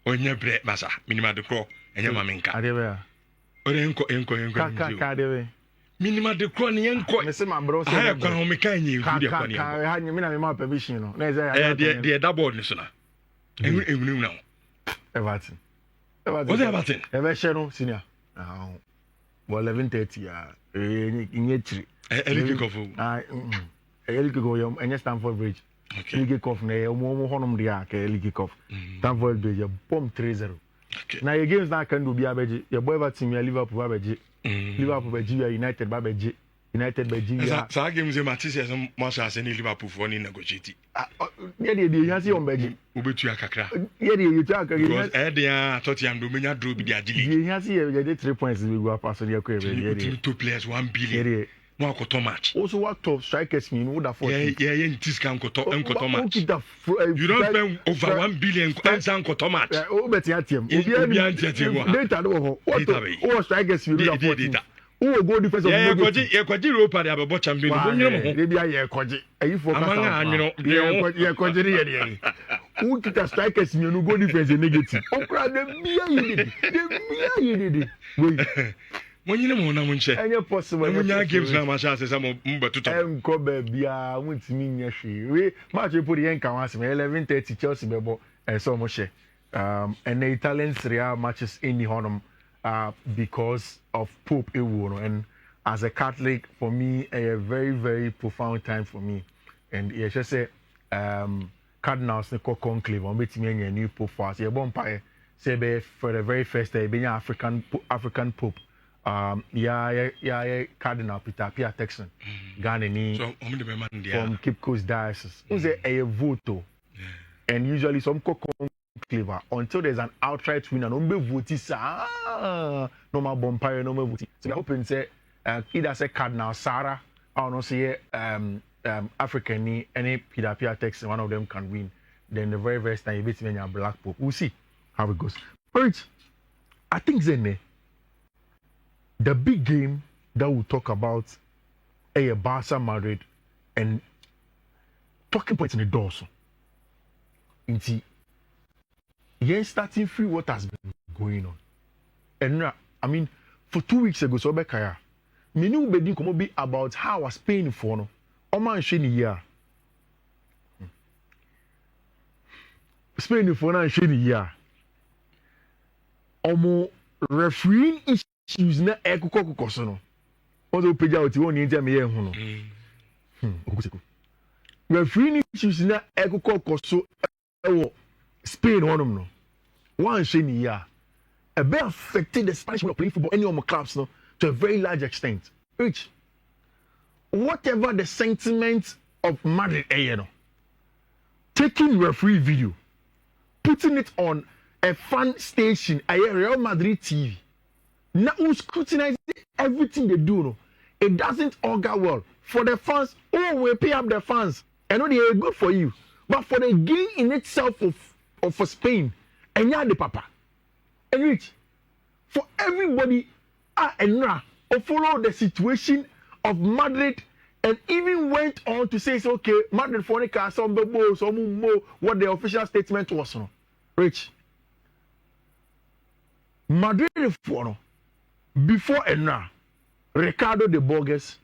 onye bre masa minima de kro enye mamenka Adebe. ore enko Ka minima de kro ne enko me se ma bro se ha kwa ho meka nye hu de kwa ne ka ha me na me ma permission no na eze de da board ni so na ehunu na Everton was Everton ebe she no senior well 11:30 inye chiri elike kofu elike go yom enye Stamford Bridge elike kof na omo honom dia ka elike kof Stamford Bridge bomb 3-0 na your games na kan do bia beji your boy Everton ya Liverpool ba beji Liverpool beji ya United ba beji United beji ya sa games e matches mo sha se ni Liverpool for ni negotiate ye de ya si on beji obetu akakra ye de you talk because dia Tottenham do menya draw bi dia delete ye ya si ye de 3 points we go pass the ko ye de 2 players 1 billion mo akoto match also what top strikers mean would afford yeah ntiska nkoto match you don't spend over 1 billion answer nkoto match o beti atiem obi antiatiem data do ho what strikers mean would afford who go defense of ye kwaji Europa dey abebo champion bo nyem ho dey bia ye kwaji ayi focus amanga anwino ye kwaji dey dey who kita strikers mean go defense negative okra dey bia you did wait monyine mo na mo nche enye possible munya games na ma sha se mo mbetuto enko ba bia muntimi nya hwe we match put yen kan wase 11:30 Chelsea bebo so mo she and the Italian Serie A matches in the honum because of Pope Ewu, and as a Catholic, for me, a very, very profound time for me. And yeah, just say Cardinals ne conclave on betting a new Pope fast. Yeah, bonfire say for the very first day, being African Pope. Cardinal Peter Pierre Texan, Ghana from Cape Coast Diocese. Who's a voto, and usually some clever until there's an outright winner. No be voting, no more bonfire, no more voting. So we're hoping say either say Cardinal Sarah or no say African any Peter Pierre Texan, one of them can win. Then the very first time you beat me a Black Pope. We'll see how it goes. But I think Zene. The big game that we'll talk about is Barca Madrid and talking points in the doors. Inti, yes, starting free what has been going on. And I mean, for 2 weeks ago, so Bekaya, me knew bedin come be about how I was paying for no. Oman sheni year. Spain for na sheni year. Omo refereeing issues na ekukoko so no. Ozo page out won ni ntem ye hu no. Okuseku. Refereeing issues na ekukoko so ewo Spain honum no. One sheni year. A bit affected the Spanish way of playing football any of my clubs no to a very large extent. Which whatever the sentiment of Madrid no, taking referee video, putting it on a fan station, a Real Madrid TV. Now who scrutinizing everything they do, no, it doesn't augur well for the fans. Oh, we pay up the fans. I know they are good for you, but for the game in itself of for Spain, and yeah, the papa, and rich for everybody, follow the situation of Madrid, and even went on to say, okay, Madrid for some more what the official statement was. No, rich. Madrid for before and now, Ricardo de Borges,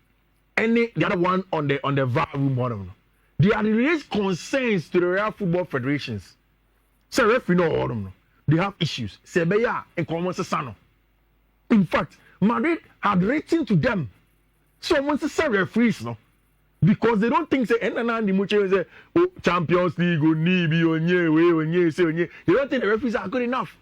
and the other one on the VAR room one. They had raised concerns to the Real Football Federations. So referee no all them. They have issues. Sebeya and Commonwealth. In fact, Madrid had written to them. So once they say referees, no, because they don't think say say Champions League or Nibi or Nye. They don't think the referees are good enough.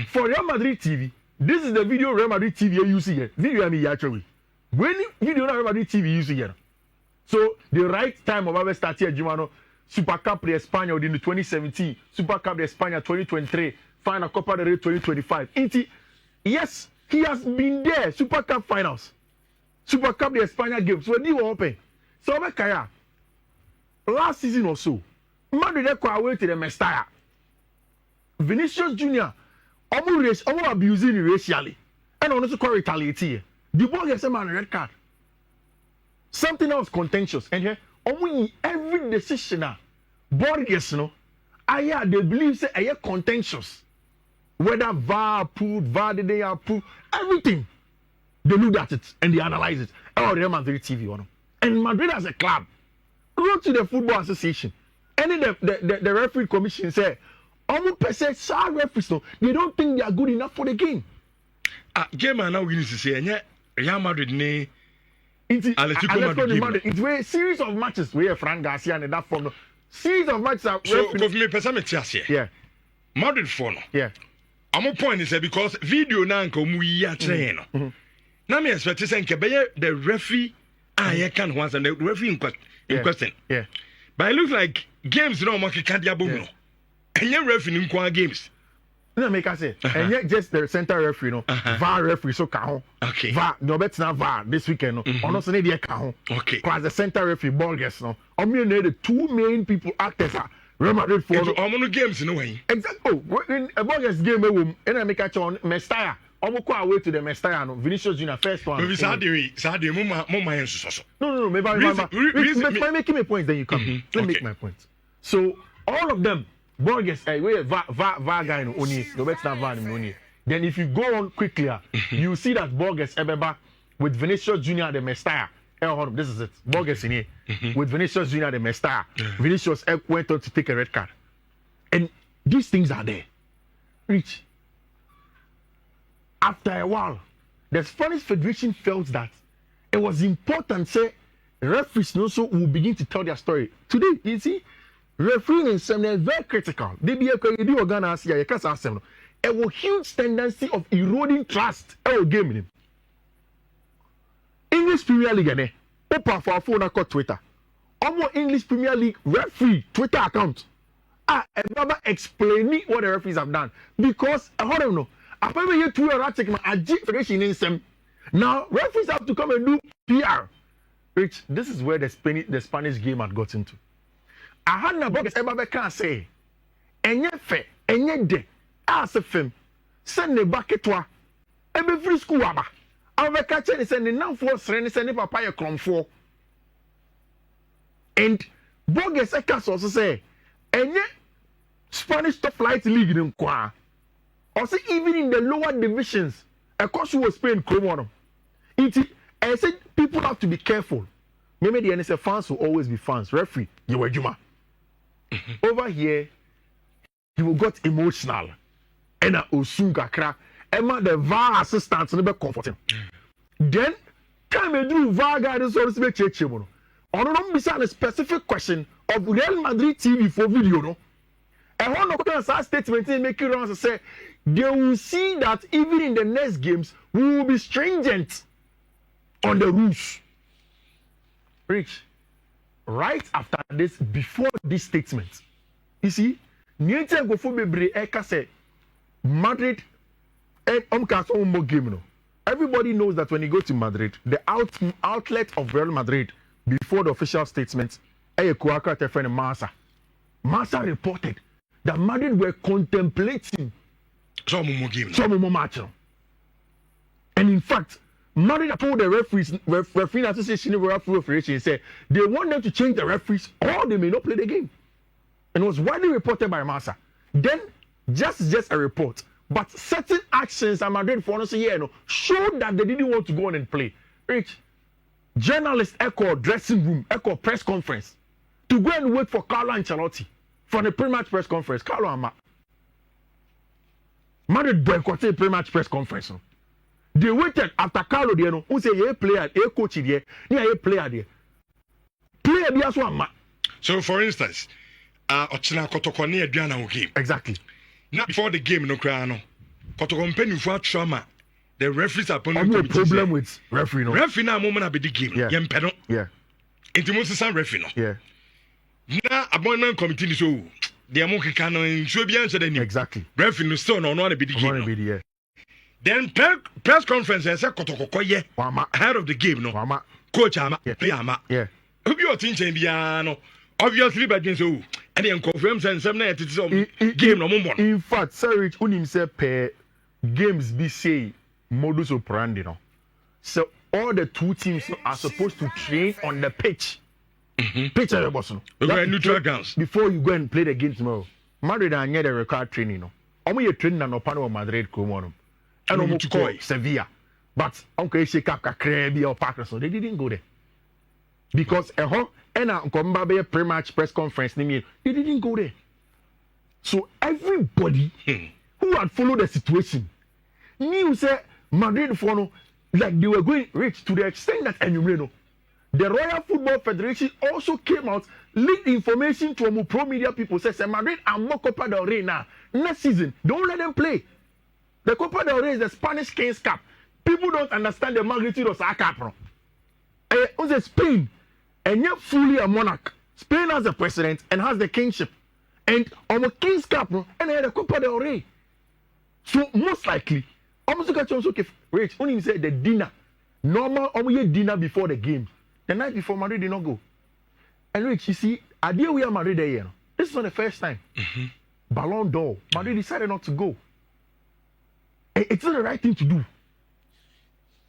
For Real Madrid TV, this is the video Real Madrid TV you see here. Video I mean actually. When video Real Madrid TV you see here. So the right time of our start here, Jumano, Super Cup de España in the 2017, Super Cup de España 2023, Final Copa del Rey 2025. Yes, he has been there. Super Cup finals, Super Cup de España games. So they were open. So Kaya, last season or so, Madrid they away to the Mestalla. Vinicius Junior, almost abusing racially, and also call retaliate. The ball gets a man red card. Something else contentious, and here, every decision, body gets no. They believe say contentious. whether VAR approved, VAR didn't approve, everything. They look at it and they analyze it. Oh, Real Madrid TV on. And Madrid as a club, go to the Football Association. And then the referee commission say, almost per se, referees, no, they don't think they are good enough for the game. Game now we need to say, Real Madrid ne. Atletico Madrid. It's a series of matches where Fran Garcia and that form. Series of matches are. So, for me, person yeah. Madrid for no. Yeah. I'm point is because video na nka mu yi a train no. Na me expect say nke the referee I can once and the referee in question. Yeah. But it looks like games no more can dia bom no. Enye referee in kwa games. No make I say. And just the center referee no. VAR referee so ka ho. Okay. VAR no bet na VAR this weekend no. Ono so na dey ka ho. Okay. Because the center referee Borges no. The two main people actors are Real Madrid for no games no way. Exactly. Oh, in a Borges game and I make a on Mestalla. Almost away to the Mestalla no. Vinicius Junior first one. Maybe Saturday mama so. No, maybe by making my point then you come. Let me make my point. So all of them Borges we VAR guy no only no bet na VAR no only. Then if you go on quickly you see that Borges Ebeba with Vinicius Junior the Mestalla. This is it. Borges in here with Vinicius Junior the Mestalla. Vinicius went on to take a red card. And these things are there. Rich. After a while, the Spanish Federation felt that it was important, say, referees also will begin to tell their story. Today, you see, refereeing is very critical. They be a organized here, you can't ask them. A huge tendency of eroding trust in game. English Premier League, open for our phone or Twitter. Almost English Premier League referee Twitter account. And never explaining what the referees have done. Because, I don't know. Apparently, you two are taking my federation in some. Now, referees have to come and do PR. Rich, this is where the Spanish game had got into. I had no box ever can say, enye fe, enye de, as a film, send the back to every free school. I'm a catcher and send the now for sending sending papaya crom for. And Borges Ekas also say, enye Spanish top flight league in Kwa. Also, even in the lower divisions, a course who was paying Chromonum. I said people have to be careful. Maybe the NSF fans will always be fans. Referee, you were Juma. Over here, he will got emotional. And Osunga crack. Emma the VAR assistants never comforting. Then, come and do VAR guidance or speak check. On a specific question of Real Madrid TV for video, no? And one of the statement making around to say they will see that even in the next games we will be stringent on the rules. Rich, right after this, before this statement, you see, Madrid everybody knows that when you go to Madrid, the outlet of Real Madrid before the official statement, Massa reported that Madrid were contemplating some more game. Match. And in fact, Madrid told the referee association referee said they want them to change the referees or they may not play the game. And it was widely reported by Massa. Then, just a report, but certain actions at Madrid for us showed that they didn't want to go on and play. Rich, journalists echo dressing room, echo press conference to go and wait for Carlo Ancelotti for the pre-match press conference. Carlo Ama. Madrid boycotted the pre-match press conference. They waited after Carlo there, who say a player, a coach there, a player there. Player be as one. So for instance, Ochina Kotokoni Adriana game. Exactly. Now before the game, no crano. Kotokoni for trauma. The referees are putting no problem with referee. No. Referee now moment be the game. Yeah. Yempeno. Yeah. Intimus some referee no. Yeah. Now appointment committee so the amount can so be answered any. Exactly. Referee no still no be the game. Yeah. Then press conference and say Kotokoye ahead of the game no. Wama. Coach ama player ama. Yeah. Who you think no. Obviously by so and then confirm say some na it game no more. In fact, sir unim say per games be say modus operandi no. So all the two teams are supposed to train on the pitch. Pitch no. Neutral grounds before you go and play the game tomorrow. Madrid are near the required training no. omo ye train na no panel Madrid Kumonum. And omo call Sevilla. But uncle shake up kakre or Parker, so they didn't go there. Because and Mbappe pre-match press conference, they didn't go there. So everybody who had followed the situation knew say Madrid for like they were going rich to the extent that the Royal Football Federation also came out, leaked information to pro media people, says Madrid and more Copa del Rey now. Next season, don't let them play. The Copa del Rey is the Spanish Kings Cup. People don't understand the magnitude of that cup. Spain, and yet fully a monarch. Spain has the president and has the kingship. And on the King's Cup, and they had a Copa del Rey. So most likely, almost got you also Rich only said the dinner. Normal almost dinner before the game. The night before Madrid did not go. And Rich, you see, idea we are Madrid there, you know. This is not the first time. Ballon d'Or. Madrid decided not to go. It's not the right thing to do.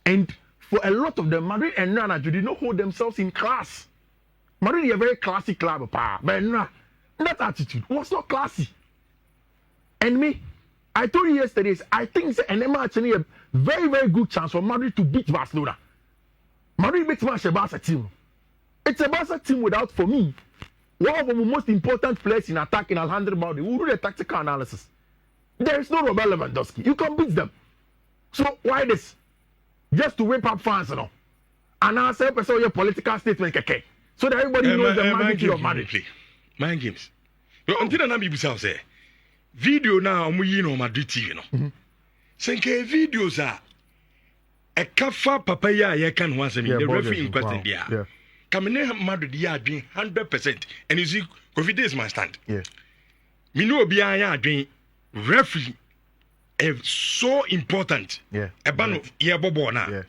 And for a lot of them, Madrid and Nana did not hold themselves in class. Madrid is a very classy club, but nah, that attitude was not classy. And me, I told you yesterday, I think it's an actually a very, very good chance for Madrid to beat Barcelona. Madrid beats a Barca team. It's a Barca team without, for me, one of the most important players in attacking Alejandro Balde, who do the tactical analysis. There is no Robert Lewandowski. You can beat them. So why this? Just to whip up fans, you know. And I say, your political statement, okay. So that everybody knows the magnitude of Madrid. Mind games. Until I be say, video now, we know Madrid TV, you know. Senke videos are a kafa papaya, you can once the referee in question there. Come in Madrid, yeah, doing 100%. And you see, COVID is my stand. Yeah. Me know be I doing referee. So important. Yeah. A ban of yeah bobo now. Yeah.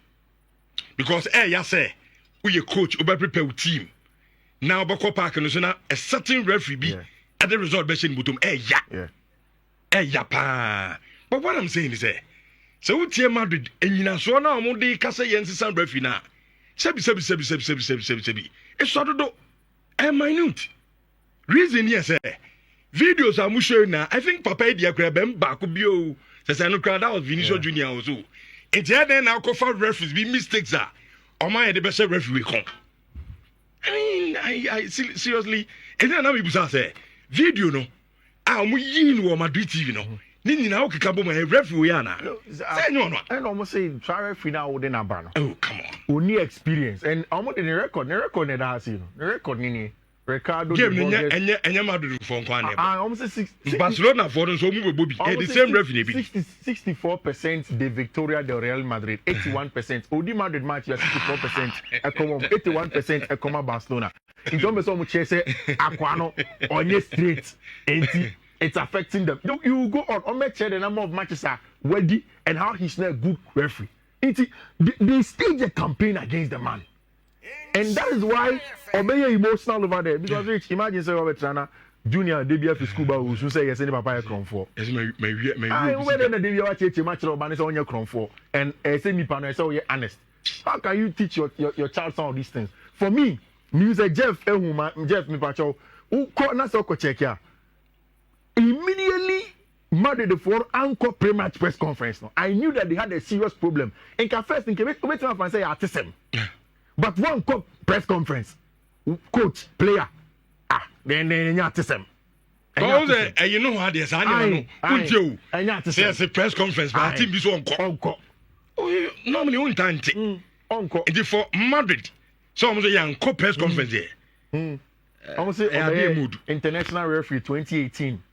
Because ya say we a coach over prepare team. Now Boko Park and so now a certain referee be at the result best in bottom ya pa. But what I'm saying is so we team Madrid and you know so now mo dey kasa yensi san referee na. Sebi. It's sort of a minute. Reason yes videos are showing now. I think Papa dia grab back bio. Says I know that was Vinicius Junior also. It's then now for referees be mistakes are. Or my the best referee come. I mean, I seriously. And then we say video no. We yin Madrid TV no. Nini na okay kabo my referee yana. Say no. And almost say try referee now within a ban. Oh come on. Only experience and almost in the record that has you. The record nini. Ricardo game enya Madrid for nkwane. Almost 60 Barcelona for so move Bobby. The same referee be. 64% de Victoria del Real Madrid, 81%. Odi Madrid match 64%. Ekoma 81% ekoma Barcelona. In terms of much say Aquano on straight 80. It's affecting them. You go on make the number of matches are ready and how he's not a good referee. They stage a campaign against the man. And that is why Obey emotional over there. Because Rich, imagine say Robert Trana Junior DBF school who should say yes, any papa cron for. Yes, I whether the DBF watch match or ban is on your cron for and say me panel so you're honest. How can you teach your child some of these things? For me, music Jeff me pacho who call na so check here. Immediately Madrid for anchor pre-match press conference. No, I knew that they had a serious problem. And first in Quebec, I say artisan. But one press conference, coach, player, then artisan. You know how there's anyone who there's a press conference, but I think this one normally one time. And for Madrid, so I'm saying press conference here. Almost say international referee 2018,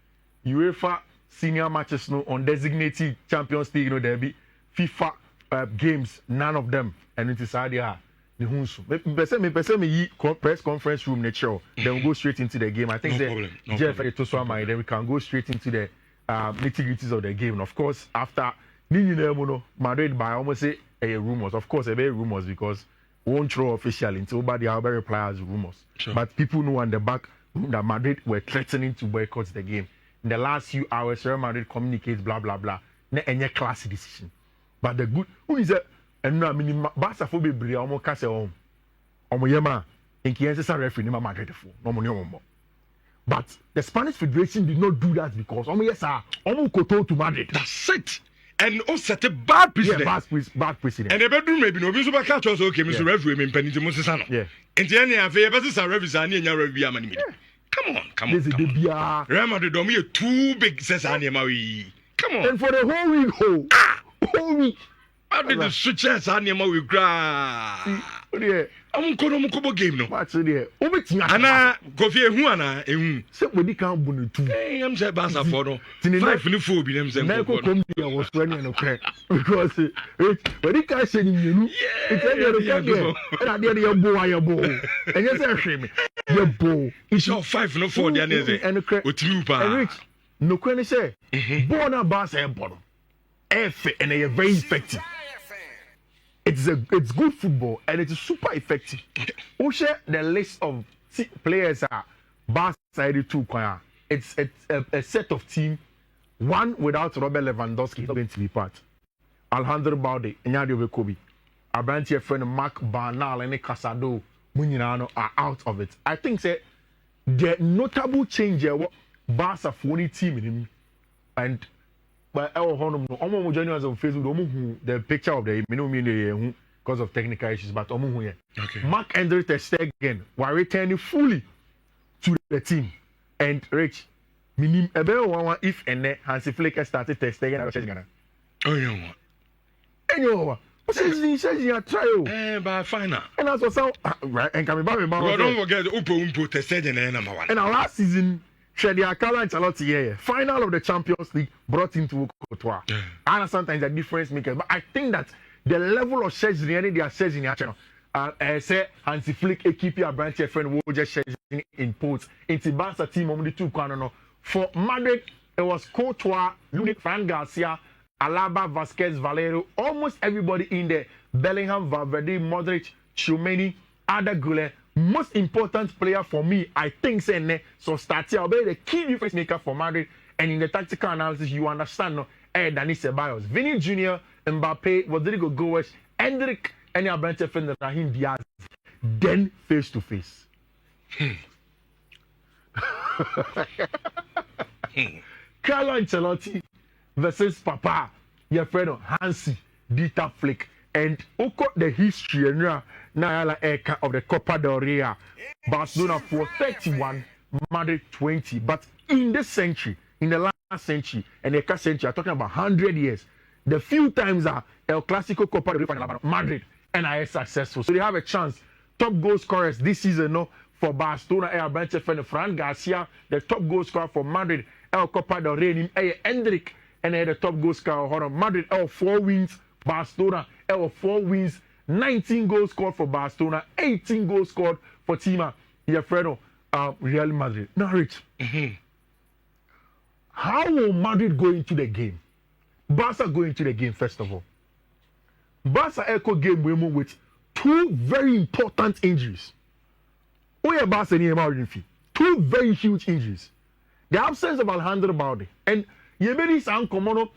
UEFA senior matches no on designated Champions League, there be FIFA games, none of them, and it is idea. The Hunsu. Me press conference room nature. Then we go straight into the game. I think Jeff then we can go straight into the nitty-gritties of the game. And of course, after Madrid by almost say rumors. Of course, rumors because we won't throw officially until nobody will reply as rumors. Sure. But people know on the back that Madrid were threatening to boycott the game. In the last few hours, Real Madrid communicates blah blah blah. Any classy decision. But the good who is it? And no, I mean, Barca for be almost cast home. Omo yema, in Kienza referee, Madrid for no money. But the Spanish Federation did not do that because yes, koto to Madrid. That's it. And also set a bad precedent. Yeah, bad precedent. And the bedroom maybe no be so back catch us okay, Mr. Referee, me penny to Mosesano. Yeah. And the any affair, but this referee and your review amani. Come on. Real Madrid don't be too big says Maui. Come on. And for the whole week. How did the switches Maui gra? I'm going to game no. What's there? Ana go fear who ana ehun. Say we di kan bunu tu. I'm say Barca for no. 5 ni 4 bi dem say. Na ko come there was running no crack because we di kan say ni nu. It's there dey your boy. And you say hweme. Your boy. It's all 5 no 4 there na say. Otimi pa. And Rich, no kwani say. Boy na Barca e bono. F and they are very effective. It's good football and it's super effective. Who share the list of players are Barca side two choir. It's a set of team. One without Robert Lewandowski is going to be part. Alejandro Balde, Enyadio Bekobi, Abrantia friend Mark Barnal and Casado Munyano are out of it. I think say the notable change Barca for any team in him and. But our home, joining us on Facebook, the picture of the because of technical issues, but okay. Marc-Andre ter Stegen were returning fully to the team. And Rich, minim if and Hansi Flick started ter Stegen. Oh, you know what? And you know what? He says you are trial. But final. And that's what right. And coming back, don't forget Upo ter Stegen number 1. And our last season. Ancelotti final of the Champions League brought into Courtois. I know sometimes the difference makers, but I think that the level of Chesney they are Chesney channel. Say Hansi Flick keep your branch friend will just Chesney in ports. Into Barca team on the 2 corner. For Madrid, it was Courtois, Lunik, Fran Garcia, Alaba, Vasquez, Valero, almost everybody in there. Bellingham, Valverde, Modric, Tchouameni, Arda Güler. Most important player for me, I think, so start here. I'll be the key difference maker for Madrid. And in the tactical analysis, you understand, no? Dani Ceballos, Vinny Jr., Mbappe, Rodrigo Goes, Endrick, and your branch friend Raheem Diaz. Then face to face. Carlo Ancelotti versus Papa, your friend Hansi, Dieter Flick. And Oko the history now of the Copa del Rey, Barcelona for 31, Madrid 20. But in this century, in the last century, and the last century, I'm talking about 100 years, the few times El Clasico Copa del Rey Madrid and are successful. So they have a chance. Top goal scorers this season, no, for Barcelona, El Branche friend Fran Garcia, the top goal scorer for Madrid, El Copa del Rey, Endrick, and the top goal scorer Madrid, 4 wins. Barcelona, 4 wins, 19 goals scored for Barcelona, 18 goals scored for Tima, your friend, Real Madrid. Now, Rich, how will Madrid go into the game? Barca go into the game, first of all. Barca echo game with 2 very important injuries. Barca 2 very huge injuries. The absence of Alejandro Balde and Yebedi Sankomono.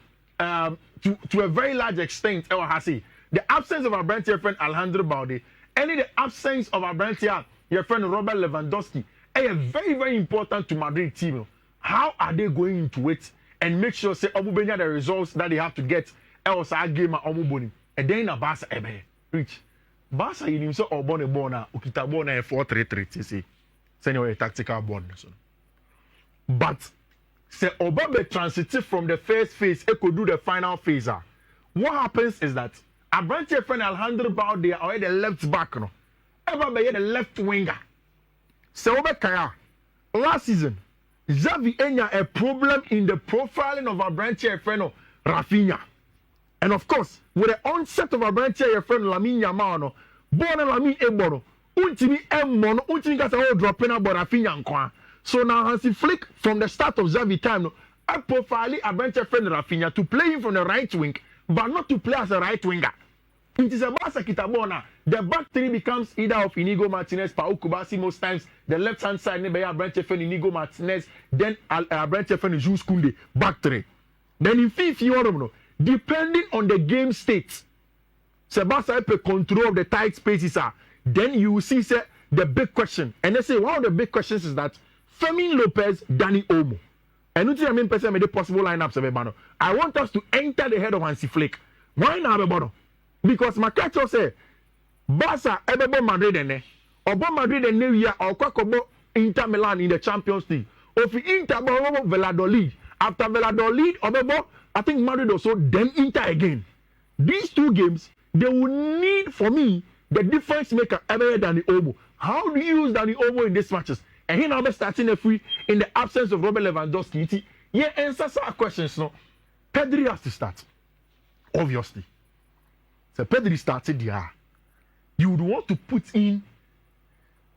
To a very large extent, the absence of our brand your friend Alejandro Balde, and the absence of our brand your friend Robert Lewandowski, are very, very important to Madrid team. How are they going into it and make sure say Obubenya the results that they have to get else our game at Omuboni and then a Barca reach Barca in himself or born a bona Ukita bona 4-3-3 say send a tactical bond. But say Obabe transitive from the first phase, it could do the final phase. What happens is that a branch of friend Alejandro Balde or the left back, no, Obabe the left winger. So Obekaya last season, Xavi Enya a problem in the profiling of a branch of friend Rafinha, and of course with the onset of a branch of friend Lamine Yamal, born Lamine Ebono, Untimi Emono, Untimi got a dropping about Rafinha and so now Hansi Flick, from the start of Xavi time, I profile a bench friend Rafinha to play him from the right wing, but not to play as a right winger. It is a Barca Kitabona. The back 3 becomes either of Inigo Martinez, Pau Kubasi most times. The left hand side, a branch friend Inigo Martinez, then a branch friend Jules Koundé, back 3. Then in fifth, depending on the game state, Sebastian control of the tight spaces then you will see the big question. And they say one of the big questions is that Fermin Lopez, Danny Olmo. And I mean, person made the possible lineups of Ebano. I want us to enter the head of Hansi Flick. Why not Ebano? Because my catcher say, Barca, Ebebo Madrid, and Obo Madrid and New Year, or Kwakobo Inter Milan in the Champions League. Or if Inter Valladolid, after Valladolid, Obebo, I think Madrid also, then Inter again. These two games, they will need for me the difference maker ever than the Olmo. How do you use Danny Olmo in these matches? And he now be starting a free in the absence of Robert Lewandowski. Yeah, answer some questions. No, Pedri has to start. Obviously, so Pedri started there. You would want to put in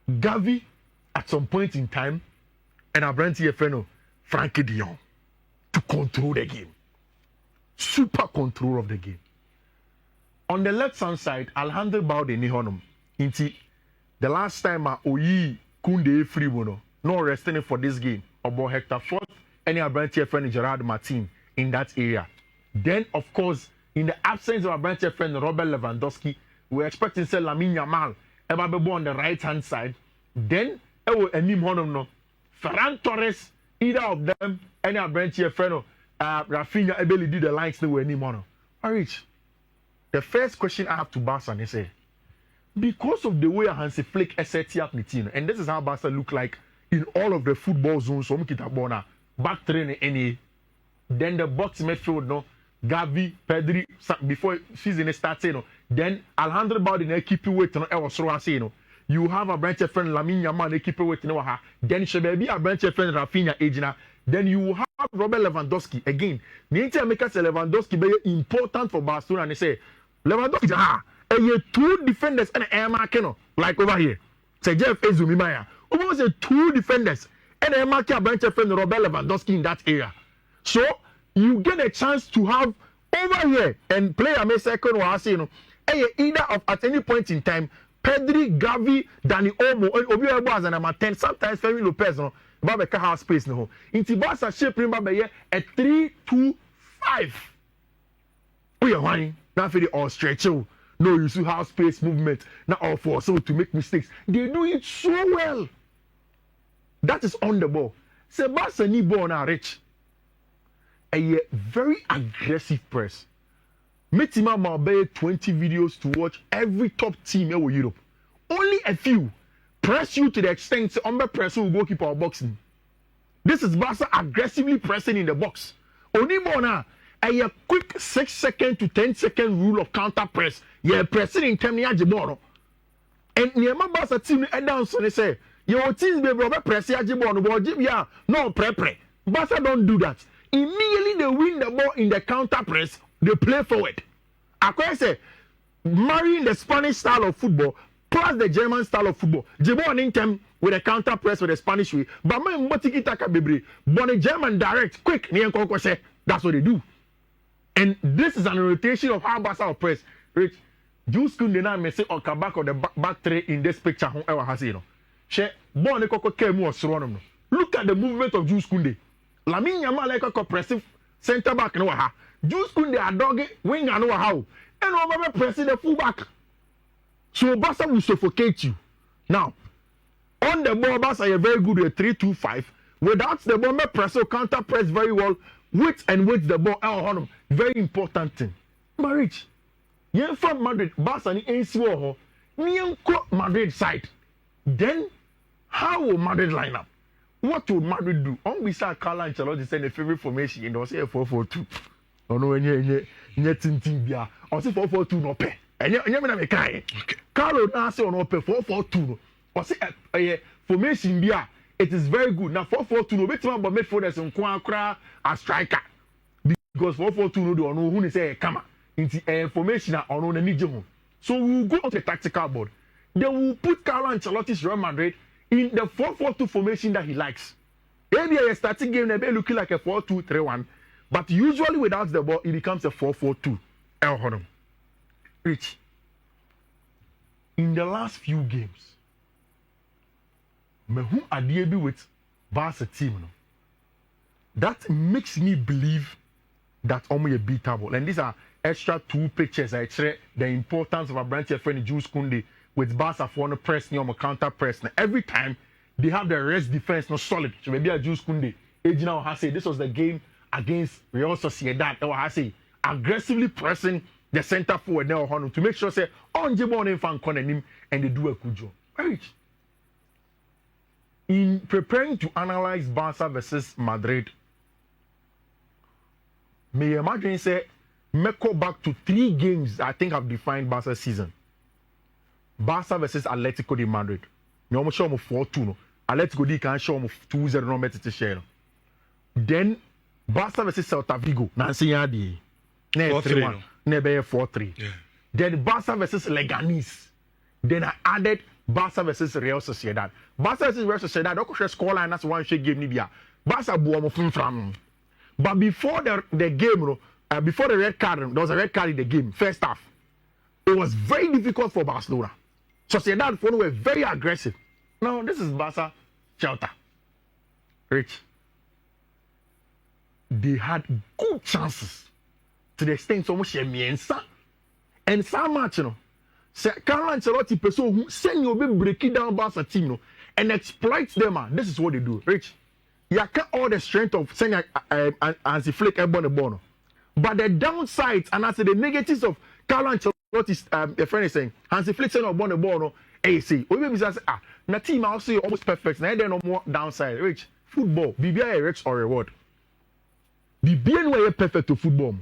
Gavi at some point in time, and Abranti Efreno, Frankie de Jong, to control the game. Super control of the game. On the left hand side, Alejandro Balde ni honum. Inti the last time Oyi Kunde free bono, no resting for this game. About Hector Ford, any Abranti friend Gerard Martin in that area. Then, of course, in the absence of Abranti friend Robert Lewandowski, we're expecting say Lamine Yamal ever be on the right hand side. Then, Enim honum no. Ferran Torres, either of them, any Abranti friend Rafinha Ebeli did the lines no any mono. Rich. The first question I have to Barca is say, because of the way Hansi Flick set up the team, and this is how Barca look like in all of the football zones, so back training any, then the box midfield, no, Gavi, Pedri, before season starts, you know, then Alejandro Balde keep you waiting, you have a branch of friend Lamine Yamal, they keep you waiting, then Shebebi a branch of friend Rafinha Ejina. Then you have Robert Lewandowski again. Nature makers say Lewandowski very important for Barcelona, and they say Lewandowski two defenders and Emma Keno, like over here. Say Jeff Ezumimaya. Almost say two defenders and Emma Keno bench friend Robert Lewandowski in that area. So you get a chance to have over here and play a second or either of at any point in time, Pedri, Gavi, Danny Olmo, and Obi was and number 10, sometimes Fermin Lopez no. Babeka has space no. Inti Barca shape remember here a 3-2-5. We are one. Now for the all stretch. No, you see how space movement. Now all for so to make mistakes. They do it so well. That is on the ball. Barca need ball now rich. A very aggressive press. Metima Malbey 20 videos to watch every top team in Europe. Only a few. Press you to the extent Umber press will goalkeeper or boxing. This is Barca aggressively pressing in the box. Only more now, a quick 6-second to 10-second rule of counter press. You're pressing in terms of Jiboro. And near my Barca team, and down so they say, your team be rubber press Jiboro, but Jibia, no pre. Barca don't do that. Immediately they win the ball in the counter press, they play forward. I say, marrying the Spanish style of football plus the German style of football. Jibon in time with a counter press with the Spanish way. But my motiki taka bebre. But the German direct, quick, say that's what they do. And this is an orientation of how Barca press. Rich, Jules Koundé na me say on back of the back three in this picture. Hon ewa hasi no. She born koko kemu osrono no. Look at the movement of Jules Koundé. Lamine Yamal like a pressive center back no ha. Jules Koundé a dog winger no how. And over pressing the full back. So Barca will suffocate you. Now, on the ball, Barca are very good at 3-2-5. Without the ball, press or counter press very well. With the ball, very important thing. Marriage. You from Madrid, Barca ni NCO Madrid side. Then, how will Madrid line up? What will Madrid do? On beside Carlo Ancelotti send a favorite formation in the 4-4-2. Oh no, nye tintin bia. On say 4-4-2 no pay. Enye me na me kai. Carlo na say on pay 4-4-2 no. O say formation bia, it is very good. Now 4-4-2 no betima but midfielders nko akra a striker. Because 4-4-2 no do ono hu ni say kama. Inti formation na ono na nije ho. So we will go on the tactical board. Then we will put Carlo Ancelotti's Real Madrid in the 4-4-2 formation that he likes. Maybe a starting game may looking like a 4-2-3-1, but usually without the ball, it becomes a 4-4-2. Rich, in the last few games, who are dealing with Barca team? No? That makes me believe that only a beatable. And these are extra two pictures. I share the importance of a branch of friend Jules Koundé with Barca for the press, counter press. Now, every time they have the rest defense not solid. So maybe I just Kunde. Ejina Hansi, this was the game against Real Sociedad. Hansi aggressively pressing the center forward now to make sure say on Jibon and Fan Konenim and they do a good job. Right. In preparing to analyze Barca versus Madrid, may imagine say me go back to 3 games I think have defined Barca's season. Barca versus Atletico de Madrid. Me almost show 4-2 no. Atletico de can show 2-0 no better to share. Then Barca versus Celta Vigo. Nancy Yadi. 4-3. Nebe 4-3. Yeah. Then Barca versus Leganes. Then I added Barca versus Real Sociedad. Barca versus Real Sociedad. Don't go score line. That's one shake game Nibia. Barca buomo from. But before the game, before the red card, there was a red card in the game. First half, it was very difficult for Barcelona. Sociedad were very aggressive. Now this is Barca, Celta. Rich. They had good chances to the extent so much Miensa and some match, Carlo Ancelotti person who send you be breaking down Barca team, and exploit them. This is what they do, Rich. You can't all the strength of sending Hansi Flick and Bono. But the downsides and I say the negatives of Carlo Ancelotti's the friend is saying Hansi Flick saying Bono, hey see, we maybe say na team also almost perfect. Now there no more downside. Rich football, BBI Rex or reward. BBI no perfect to football.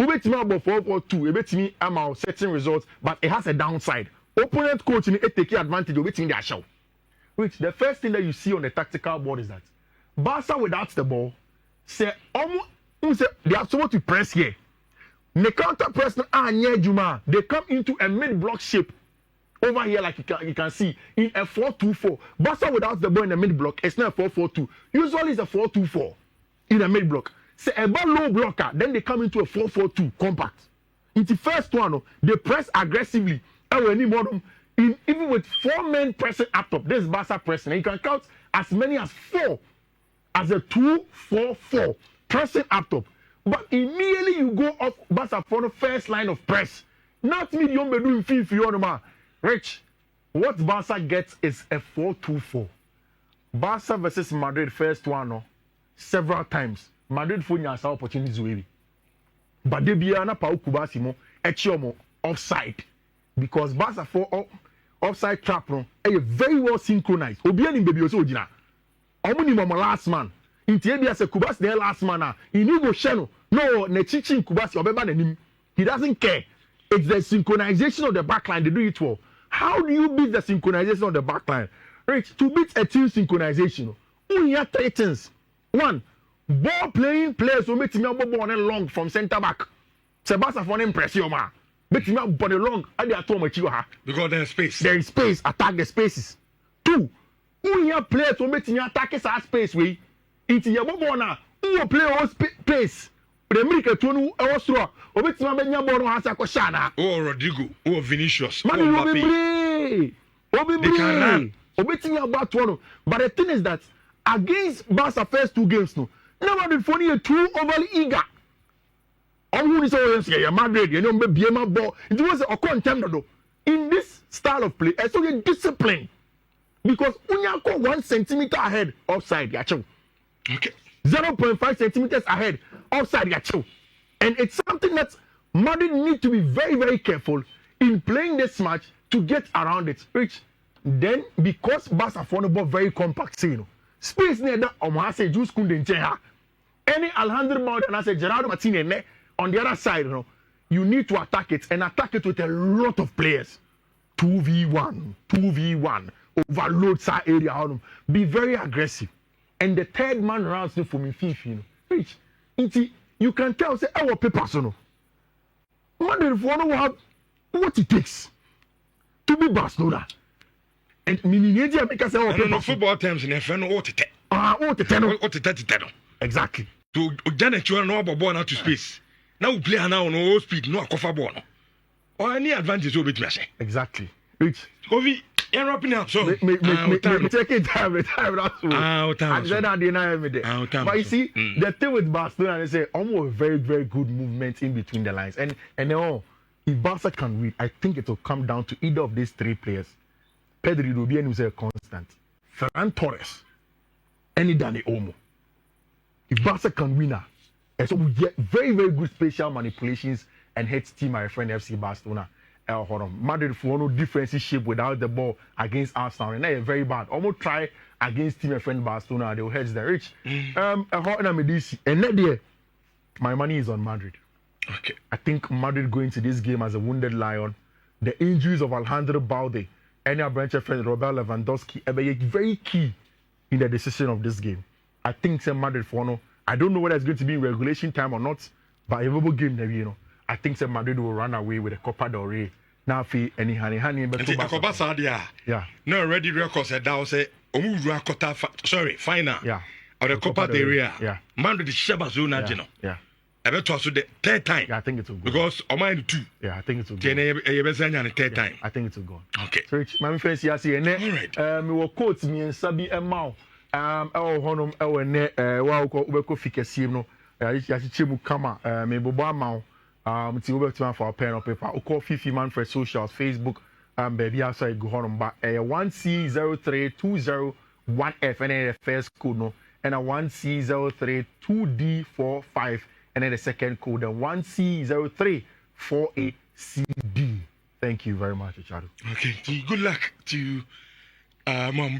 We bet me about 4-4-2. We bet me about certain results, but it has a downside. Opponent coach in it take advantage of it in their show. Which the first thing that you see on the tactical board is that Barca without the ball, say they are supposed to press here. The counter press Juma, they come into a mid-block shape over here, like you can see in a 4-2-4. Barca without the ball in the mid-block, it's not a 4-4-2. Usually it's a 4-2-4 in a mid-block. Say a ball low blocker, then they come into a 4-4-2 compact. In the first one, they press aggressively. Even with 4 men pressing up top, this is Barca pressing. And you can count as many as 4 as a 2-4-4 pressing up top. But immediately you go off Barca for the first line of press. Not medium doing FIFA. Rich, what Barca gets is a 4-2-4. Barca versus Madrid first one, several times. Madrid for nyasa opportunities we. But they be na pa ukubasi mo echiomo offside because Barca for offside trap no very well synchronized. Obi ani baby oso ogina. Omo ni mama last man. Inti e bia se Kubasi the last man na. Ini go share no na chichi Kubasi obeba nanim. He doesn't care. It's the synchronization of the backline they do it well. How do you beat the synchronization of the backline? Rich, to beat a team synchronization, only have 3 things. 1, ball playing players who make me ball long from center back. Sebastian for impression ma. Make me ball long. I dey atom ha. Because there's space. There is space. Attack the spaces. 2, who here players who make me attack his space way. Into your ball na. Who play all space. The American tunu Austria. Make me benya ball no hasa ko shana. Oh Rodrigo. Oh Vinicius. Man, oh Mbappe. They can run. About one. But the thing is that against Barca first 2 games no. Nobody funny too overly eager. Who is always Madrid, be my ball. It was a contender in this style of play. It's only discipline because when you go 1 centimeter ahead offside, Okay. 0.5 centimeters ahead offside, and it's something that Madrid need to be very, very careful in playing this match to get around it. Which then because Barca for the ball very compact, space near that Omase Juice Kundencheha. Any Alejandro Mount and I say Gerardo Martinez on the other side, you need to attack it and attack it with a lot of players. 2v1, overload that area. Be very aggressive. And the third man rounds for me, Rich, you can tell, say, our papers, Madrid will have what it takes to be Barcelona. And meaning, because our football terms in FN, what it exactly. To Janet, you are no ball now to space. Now we play now no speed, no cover ball. Or any advantage over it, exactly. Rich. Kovi, you're wrapping up. So, take it time. I said I deny every day. But you see, the thing with Barcelona, they say almost very, very good movement in between the lines. And if Barca can win, I think it will come down to either of these 3 players. Pedri will be a constant. Ferran Torres, any Danny Olmo. If Barca can win her, and so we get very, very good spatial manipulations and hits team my friend FC Barcelona. Madrid for no defensive shape without the ball against Arsenal, and they're very bad. Almost try against team my friend Barcelona, they'll heads the rich. And that day, my money is on Madrid. Okay. I think Madrid going to this game as a wounded lion. The injuries of Alejandro Balde and our branch friend Robert Lewandowski are very key in the decision of this game. I think St. Madrid for no. I don't know whether it's going to be in regulation time or not, but a game, you know. I think St. Madrid will run away with a Copa del Rey. Now, if any honey, but yeah. No, already record said that was a final. Yeah. Or the Copa del Rey. Yeah. Madrid is Barcelona, you know. Yeah. I bet also the third time. Yeah, I think it will go. Because on mine too. Yeah, I think it will go. Third time. I think it will go. Okay. So, Rich, my friends, here, see, and then, we will quote me and Sabi and Mao. Honum, Wako Fika, no, Yachimu Kama, Meboba Mao, Tiwebtima for a pen of paper, call 50 man for socials, Facebook, baby outside go home, but a 1C03201F and then the first code, no, and a 1C032D45 and then the second code, and 1C0348CD. Thank you very much, Richard. Okay, good luck to Mom.